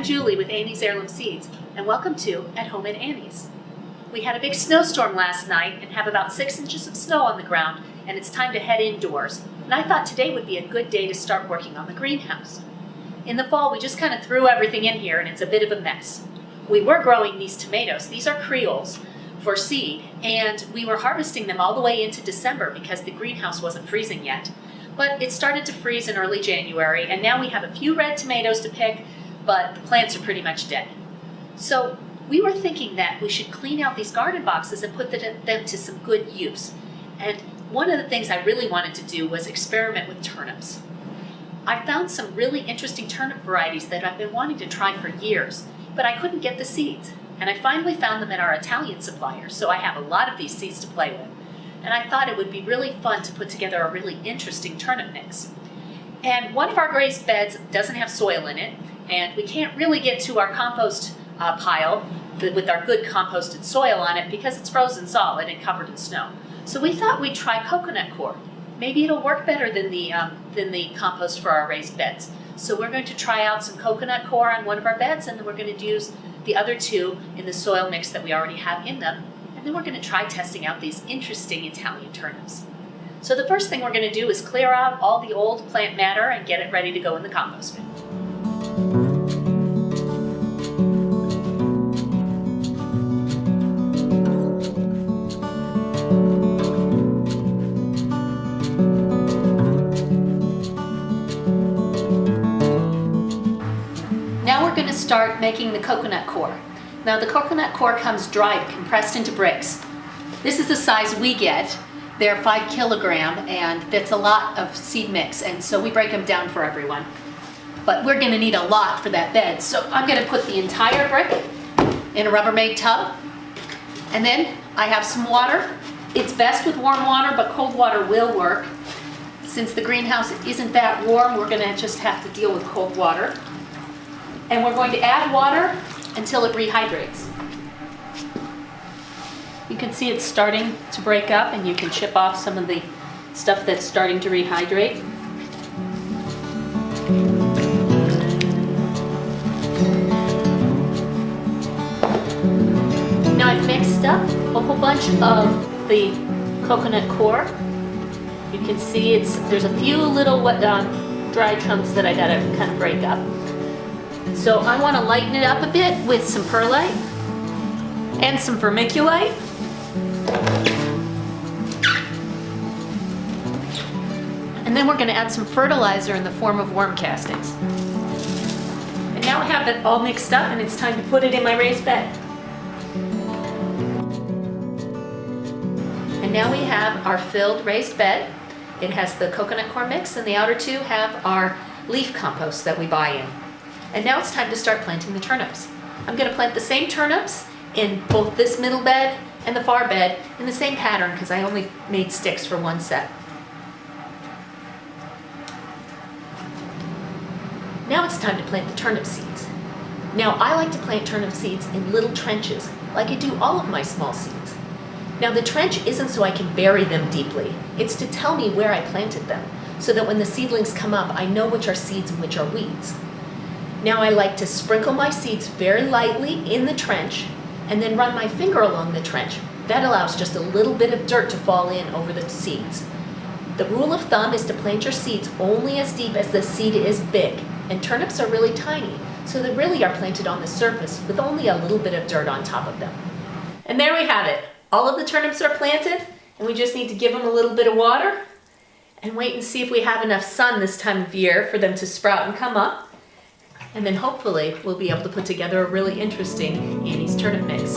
Julie with Annie's Heirloom Seeds, and welcome to At Home at Annie's. We had a big snowstorm last night and have about 6 inches of snow on the ground, and it's time to head indoors. And I thought today would be a good day to start working on the greenhouse. In the fall, we just kind of threw everything in here, and it's a bit of a mess. We were growing these tomatoes. These are Creoles for seed, and we were harvesting them all the way into December because the greenhouse wasn't freezing yet. But it started to freeze in early January, and now we have a few red tomatoes to pick, but the plants are pretty much dead. So we were thinking that we should clean out these garden boxes and put them to some good use. And one of the things I really wanted to do was experiment with turnips. I found some really interesting turnip varieties that I've been wanting to try for years, but I couldn't get the seeds. And I finally found them at our Italian supplier, so I have a lot of these seeds to play with. And I thought it would be really fun to put together a really interesting turnip mix. And one of our raised beds doesn't have soil in it, and we can't really get to our compost pile with our good composted soil on it because it's frozen solid and covered in snow. So we thought we'd try coconut coir. Maybe it'll work better than the compost for our raised beds. So we're going to try out some coconut coir on one of our beds, and then we're going to use the other two in the soil mix that we already have in them. And then we're going to try testing out these interesting Italian turnips. So the first thing we're going to do is clear out all the old plant matter and get it ready to go in the compost bin. Now we're going to start making the coconut coir. Now the coconut coir comes dried, compressed into bricks. This is the size we get. They're 5 kilogram, and that's a lot of seed mix, and so we break them down for everyone. But we're going to need a lot for that bed, so I'm going to put the entire brick in a Rubbermaid tub, and then I have some water. It's best with warm water, but cold water will work. Since the greenhouse isn't that warm, we're going to just have to deal with cold water. And we're going to add water until it rehydrates. You can see it's starting to break up, and you can chip off some of the stuff that's starting to rehydrate. Now I've mixed up a whole bunch of the coconut coir. You can see there's a few little dry chunks that I gotta kind of break up. So I want to lighten it up a bit with some perlite and some vermiculite. And then we're going to add some fertilizer in the form of worm castings. And now I have it all mixed up, and it's time to put it in my raised bed. And now we have our filled raised bed. It has the coconut coir mix, and the outer two have our leaf compost that we buy in. And now it's time to start planting the turnips. I'm going to plant the same turnips in both this middle bed and the far bed in the same pattern because I only made sticks for one set. Now it's time to plant the turnip seeds. Now I like to plant turnip seeds in little trenches like I do all of my small seeds. Now the trench isn't so I can bury them deeply. It's to tell me where I planted them so that when the seedlings come up I know which are seeds and which are weeds. Now I like to sprinkle my seeds very lightly in the trench and then run my finger along the trench. That allows just a little bit of dirt to fall in over the seeds. The rule of thumb is to plant your seeds only as deep as the seed is big, and turnips are really tiny, so they really are planted on the surface with only a little bit of dirt on top of them. And there we have it. All of the turnips are planted, and we just need to give them a little bit of water and wait and see if we have enough sun this time of year for them to sprout and come up. And then hopefully we'll be able to put together a really interesting Annie's turnip mix.